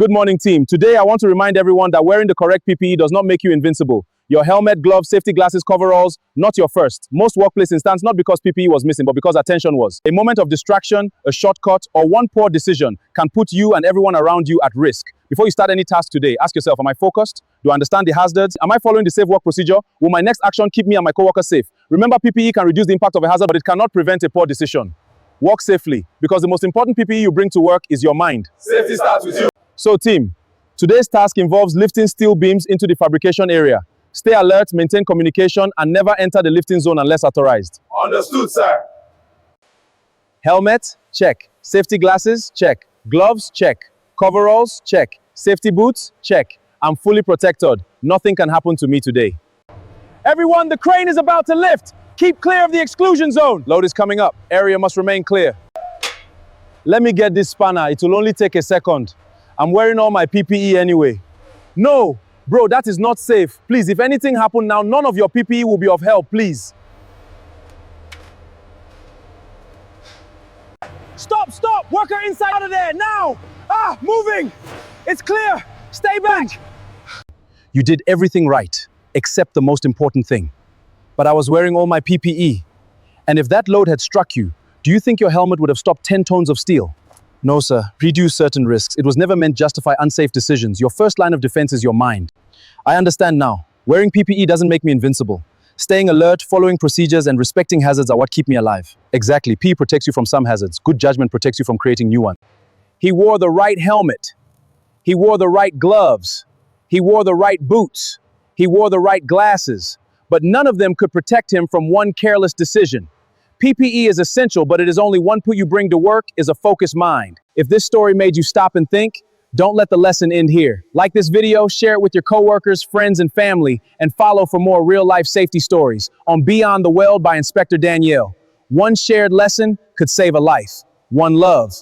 Good morning, team. Today, I want to remind everyone that wearing the correct PPE does not make you invincible. Your helmet, gloves, safety glasses, coveralls, not your first. Most workplace instances, not because PPE was missing, but because attention was. A moment of distraction, a shortcut, or one poor decision can put you and everyone around you at risk. Before you start any task today, ask yourself, am I focused? Do I understand the hazards? Am I following the safe work procedure? Will my next action keep me and my coworkers safe? Remember, PPE can reduce the impact of a hazard, but it cannot prevent a poor decision. Walk safely, because the most important PPE you bring to work is your mind. Safety starts with you. So team, today's task involves lifting steel beams into the fabrication area. Stay alert, maintain communication, and never enter the lifting zone unless authorized. Understood, sir. Helmet, check. Safety glasses, check. Gloves, check. Coveralls, check. Safety boots, check. I'm fully protected. Nothing can happen to me today. Everyone, the crane is about to lift. Keep clear of the exclusion zone. Load is coming up. Area must remain clear. Let me get this spanner. It will only take a second. I'm wearing all my PPE anyway. No, bro, that is not safe. Please, if anything happened now, none of your PPE will be of help, please. Stop! Worker inside out of there, now! Moving! It's clear! Stay back! You did everything right, except the most important thing. But I was wearing all my PPE. And if that load had struck you, do you think your helmet would have stopped 10 tons of steel? No, sir. Reduce certain risks. It was never meant to justify unsafe decisions. Your first line of defense is your mind. I understand now. Wearing PPE doesn't make me invincible. Staying alert, following procedures, and respecting hazards are what keep me alive. Exactly. PPE protects you from some hazards. Good judgment protects you from creating new ones. He wore the right helmet. He wore the right gloves. He wore the right boots. He wore the right glasses. But none of them could protect him from one careless decision. PPE is essential, but it is only one put you bring to work is a focused mind. If this story made you stop and think, don't let the lesson end here. Like this video, share it with your coworkers, friends, and family, and follow for more real-life safety stories on Beyond the Weld by Inspector Danielle. One shared lesson could save a life. One love.